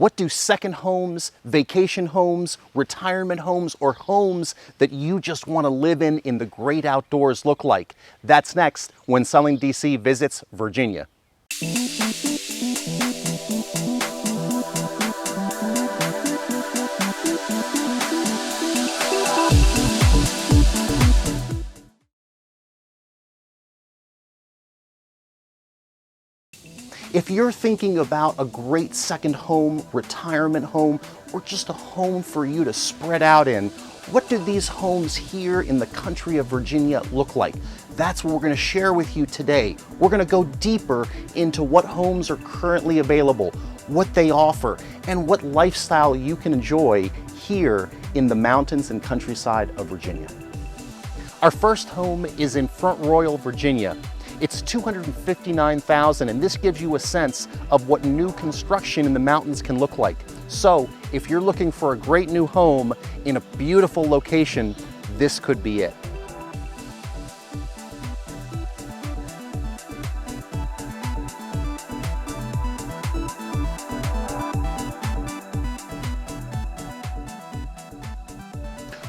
What do second homes, vacation homes, retirement homes, or homes that you just want to live in the great outdoors look like? That's next when Selling DC visits Virginia. If you're thinking about a great second home, retirement home, or just a home for you to spread out in, what do these homes here in the country of Virginia look like? That's what we're going to share with you today. We're going to go deeper into what homes are currently available, what they offer, and what lifestyle you can enjoy here in the mountains and countryside of Virginia. Our first home is in Front Royal, Virginia. It's $259,000, and this gives you a sense of what new construction in the mountains can look like. So if you're looking for a great new home in a beautiful location, this could be it.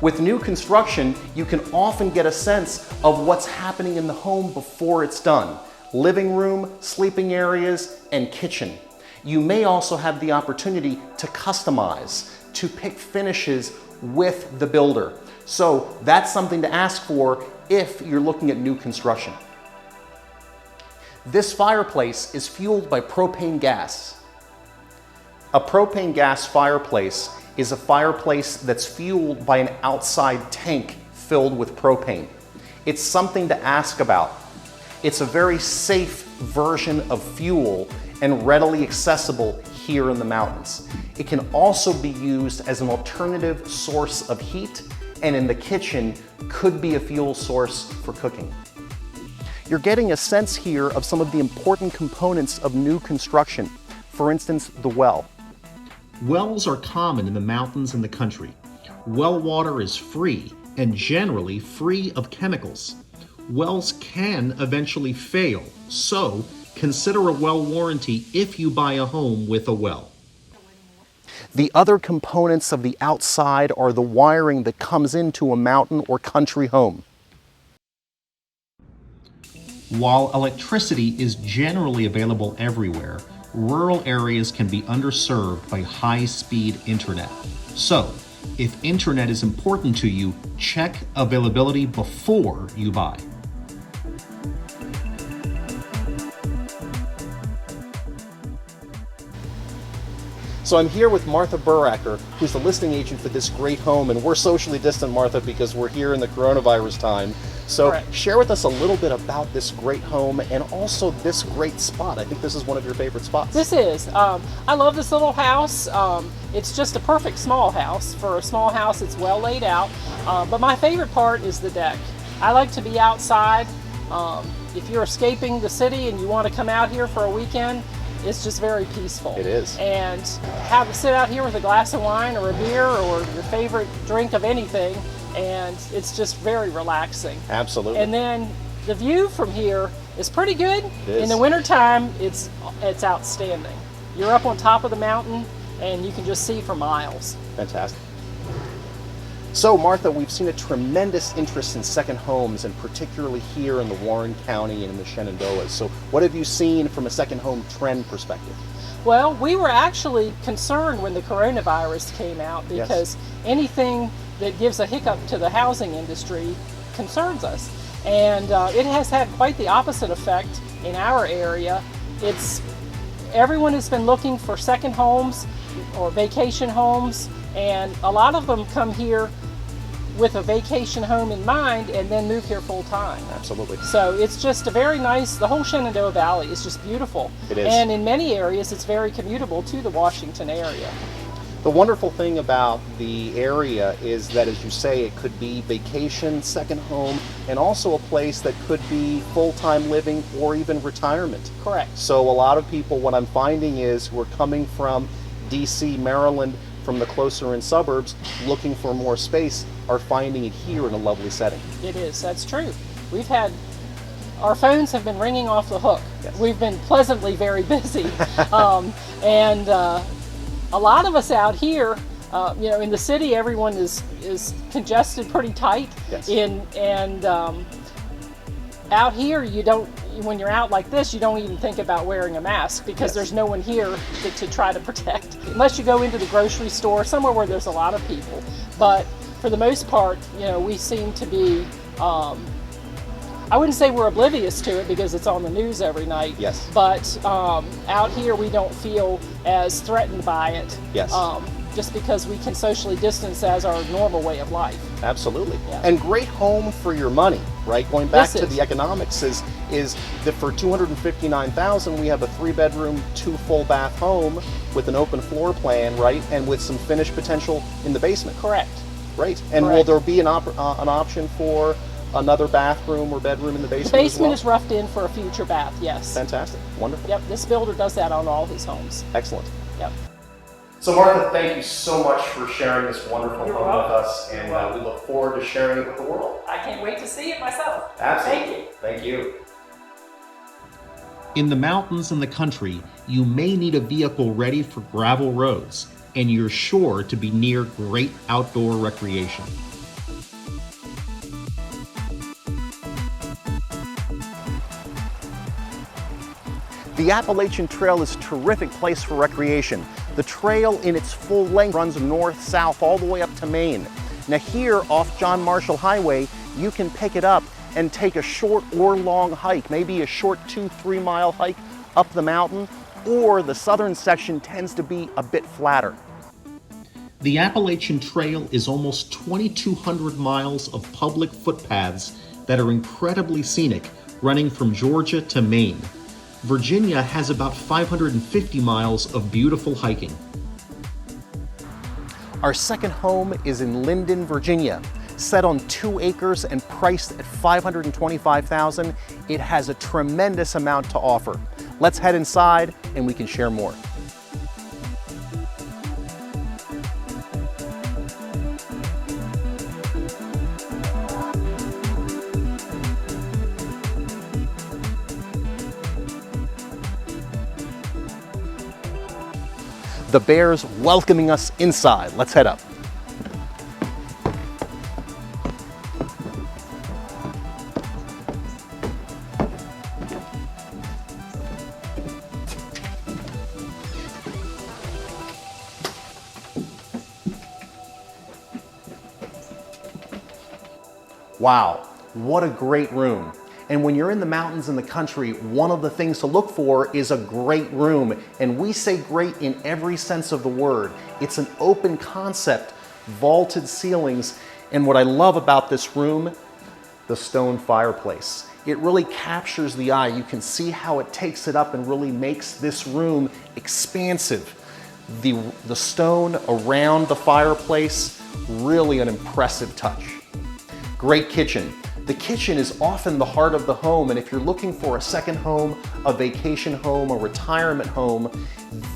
With new construction, you can often get a sense of what's happening in the home before it's done. Living room, sleeping areas, and kitchen. You may also have the opportunity to customize, to pick finishes with the builder. So that's something to ask for if you're looking at new construction. This fireplace is fueled by propane gas. A propane gas fireplace is a fireplace that's fueled by an outside tank filled with propane. It's something to ask about. It's a very safe version of fuel and readily accessible here in the mountains. It can also be used as an alternative source of heat, and in the kitchen could be a fuel source for cooking. You're getting a sense here of some of the important components of new construction. For instance, the well. Wells are common in the mountains and the country. Well water is free and generally free of chemicals. Wells can eventually fail, so consider a well warranty if you buy a home with a well. The other components of the outside are the wiring that comes into a mountain or country home. While electricity is generally available everywhere, rural areas can be underserved by high-speed internet. So, if internet is important to you, check availability before you buy. So I'm here with Martha Buracker, who's the listing agent for this great home, and we're socially distant, Martha, because we're here in the coronavirus time. So Correct. Share with us a little bit about this great home and also this great spot. I think this is one of your favorite spots. This is. I love this little house. It's just a perfect small house. For a small house, it's well laid out. But my favorite part is the deck. I like to be outside. If you're escaping the city and you want to come out here for a weekend, it's just very peaceful. It is. And sit out here with a glass of wine or a beer or your favorite drink of anything, and it's just very relaxing. Absolutely. And then the view from here is pretty good. It is. In the wintertime, it's outstanding. You're up on top of the mountain and you can just see for miles. Fantastic. So Martha, we've seen a tremendous interest in second homes, and particularly here in the Warren County and in the Shenandoah. So what have you seen from a second home trend perspective? Well, we were actually concerned when the coronavirus came out because anything that gives a hiccup to the housing industry concerns us. And it has had quite the opposite effect in our area. Everyone has been looking for second homes or vacation homes, and a lot of them come here with a vacation home in mind and then move here full time. Absolutely. So it's just a very nice, the whole Shenandoah Valley is just beautiful. It is. And in many areas it's very commutable to the Washington area. The wonderful thing about the area is that, as you say, it could be vacation, second home, and also a place that could be full-time living or even retirement. Correct. So a lot of people, what I'm finding is, who are coming from DC, Maryland, from the closer in suburbs, looking for more space, are finding it here in a lovely setting. It is, that's true. Our phones have been ringing off the hook. Yes. We've been pleasantly very busy. a lot of us out here, in the city, everyone is congested pretty tight. Yes. And out here, you don't. When you're out like this, you don't even think about wearing a mask because Yes. there's no one here to try to protect. Unless you go into the grocery store, somewhere where there's a lot of people. But for the most part, we seem to be. I wouldn't say we're oblivious to it because it's on the news every night. Yes. But out here, we don't feel as threatened by it. Yes. Just because we can socially distance as our normal way of life. Absolutely. Yeah. And great home for your money, right? Going back This to is. the economics is that for $259,000 we have a 3-bedroom, 2 full bath home with an open floor plan, right? And with some finished potential in the basement. Correct. Right. And will Correct. there be an option for another bathroom or bedroom in the basement? The basement as is roughed in for a future bath, yes. Fantastic. Wonderful. Yep, this builder does that on all his homes. Excellent. Yep. So Martha, thank you so much for sharing this wonderful You're home with welcome. us, and we look forward to sharing it with the world. I can't wait to see it myself. Absolutely. Thank you. In the mountains and the country, you may need a vehicle ready for gravel roads, and you're sure to be near great outdoor recreation. The Appalachian Trail is a terrific place for recreation. The trail in its full length runs north-south all the way up to Maine. Now here off John Marshall Highway, you can pick it up and take a short or long hike, maybe a short 2-3 mile hike up the mountain, or the southern section tends to be a bit flatter. The Appalachian Trail is almost 2,200 miles of public footpaths that are incredibly scenic, running from Georgia to Maine. Virginia has about 550 miles of beautiful hiking. Our second home is in Linden, Virginia. Set on 2 acres and priced at $525,000, it has a tremendous amount to offer. Let's head inside and we can share more. The bears welcoming us inside. Let's head up. Wow, what a great room. And when you're in the mountains and the country, one of the things to look for is a great room. And we say great in every sense of the word. It's an open concept, vaulted ceilings. And what I love about this room, the stone fireplace. It really captures the eye. You can see how it takes it up and really makes this room expansive. The stone around the fireplace, really an impressive touch. Great kitchen. The kitchen is often the heart of the home, and if you're looking for a second home, a vacation home, a retirement home,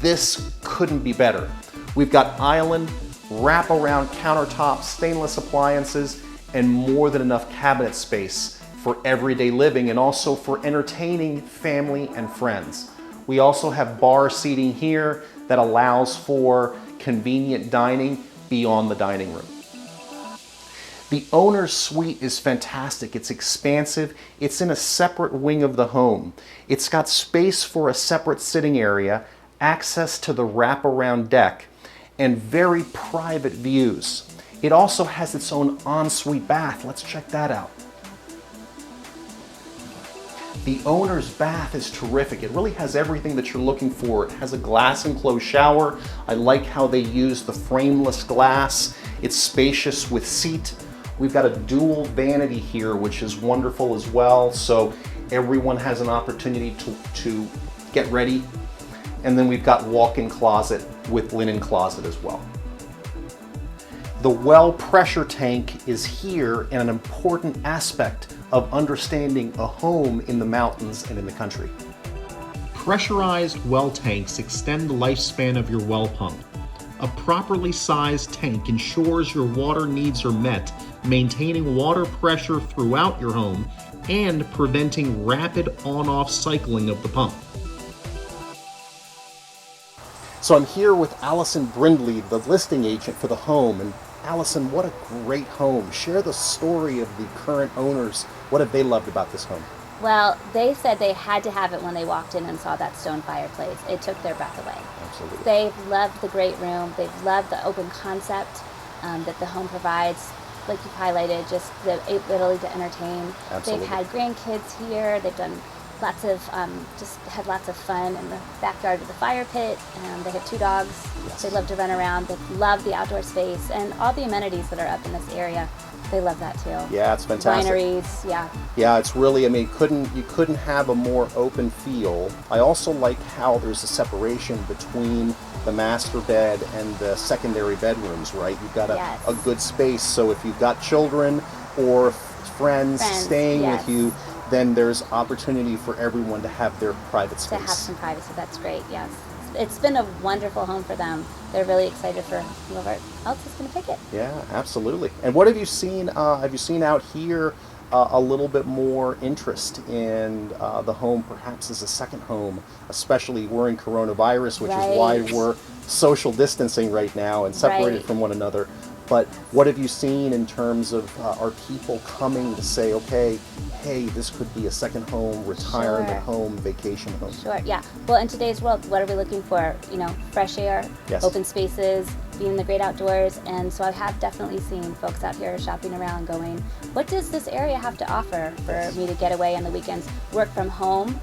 this couldn't be better. We've got island, wrap-around countertops, stainless appliances, and more than enough cabinet space for everyday living and also for entertaining family and friends. We also have bar seating here that allows for convenient dining beyond the dining room. The owner's suite is fantastic. It's expansive. It's in a separate wing of the home. It's got space for a separate sitting area, access to the wraparound deck, and very private views. It also has its own ensuite bath. Let's check that out. The owner's bath is terrific. It really has everything that you're looking for. It has a glass enclosed shower. I like how they use the frameless glass. It's spacious with seat. We've got a dual vanity here, which is wonderful as well. So everyone has an opportunity to get ready. And then we've got walk-in closet with linen closet as well. The well pressure tank is here and an important aspect of understanding a home in the mountains and in the country. Pressurized well tanks extend the lifespan of your well pump. A properly sized tank ensures your water needs are met, maintaining water pressure throughout your home and preventing rapid on-off cycling of the pump. So I'm here with Allison Brindley, the listing agent for the home. And Allison, what a great home. Share the story of the current owners. What have they loved about this home? Well, they said they had to have it when they walked in and saw that stone fireplace. It took their breath away. Absolutely. They've loved the great room. They've loved the open concept that the home provides. Like you've highlighted, just the ability to entertain. Absolutely. They've had grandkids here. They've done lots of, just had lots of fun in the backyard with the fire pit. They have 2 dogs. Yes. They love to run around. They love the outdoor space and all the amenities that are up in this area. They love that too. Yeah, it's fantastic. Wineries, yeah. Yeah, it's really, I mean, you couldn't have a more open feel. I also like how there's a separation between the master bed and the secondary bedrooms, right? You've got Yes. a good space, so if you've got children or friends staying yes. with you, then there's opportunity for everyone to have their private space. To have some privacy, that's great, yes. It's been a wonderful home for them. They're really excited for whoever else is going to pick it. Yeah, absolutely. And what have you seen? Have you seen out here a little bit more interest in the home, perhaps as a second home? Especially we're in coronavirus, which is why Right. we're social distancing right now and separated Right. from one another. But what have you seen in terms of are people coming to say, okay, hey, this could be a second home, retirement Sure. home, vacation home? Sure, yeah. Well, in today's world, what are we looking for? You know, fresh air, Yes. open spaces, being in the great outdoors. And so I have definitely seen folks out here shopping around going, what does this area have to offer for me to get away on the weekends, work from home?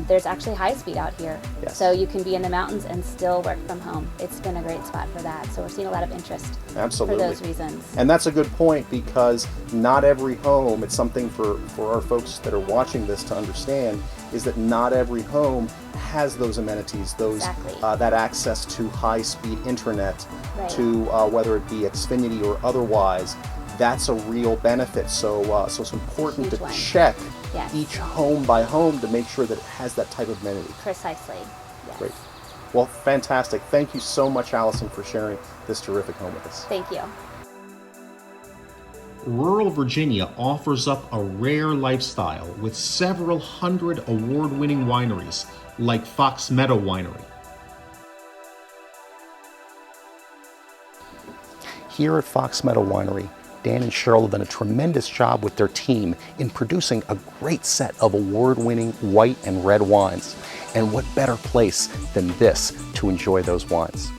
There's actually high speed out here. Yes. So you can be in the mountains and still work from home. It's been a great spot for that. So we're seeing a lot of interest Absolutely. for those reasons. And that's a good point, because not every home, it's something for our folks that are watching this to understand, is that not every home has those amenities, those Exactly. that access to high-speed internet, Right. to whether it be Xfinity or otherwise. That's a real benefit. So it's important Huge to one. check Yes. each home by home to make sure that it has that type of amenity. Precisely. Yes. Great. Well, fantastic. Thank you so much, Allison, for sharing this terrific home with us. Thank you. Rural Virginia offers up a rare lifestyle with several hundred award-winning wineries like Fox Meadow Winery. Here at Fox Meadow Winery, Dan and Cheryl have done a tremendous job with their team in producing a great set of award-winning white and red wines. And what better place than this to enjoy those wines?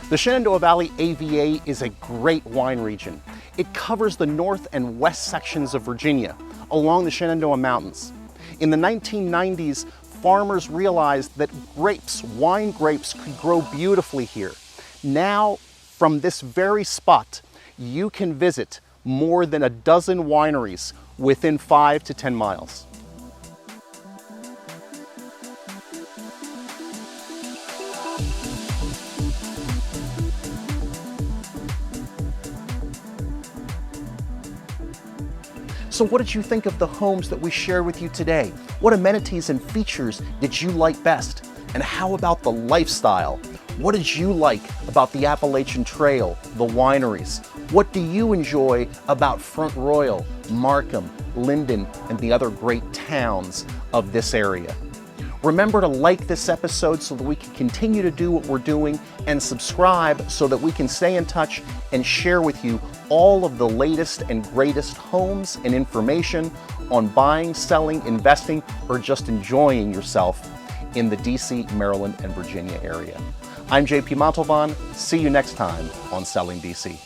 The Shenandoah Valley AVA is a great wine region. It covers the north and west sections of Virginia along the Shenandoah Mountains. In the 1990s, farmers realized that wine grapes could grow beautifully here. Now, from this very spot, you can visit more than a dozen wineries within 5 to 10 miles. So what did you think of the homes that we shared with you today? What amenities and features did you like best? And how about the lifestyle? What did you like about the Appalachian Trail, the wineries? What do you enjoy about Front Royal, Markham, Linden, and the other great towns of this area? Remember to like this episode so that we can continue to do what we're doing, and subscribe so that we can stay in touch and share with you all of the latest and greatest homes and information on buying, selling, investing, or just enjoying yourself in the DC, Maryland, and Virginia area. I'm JP Montalban. See you next time on Selling DC.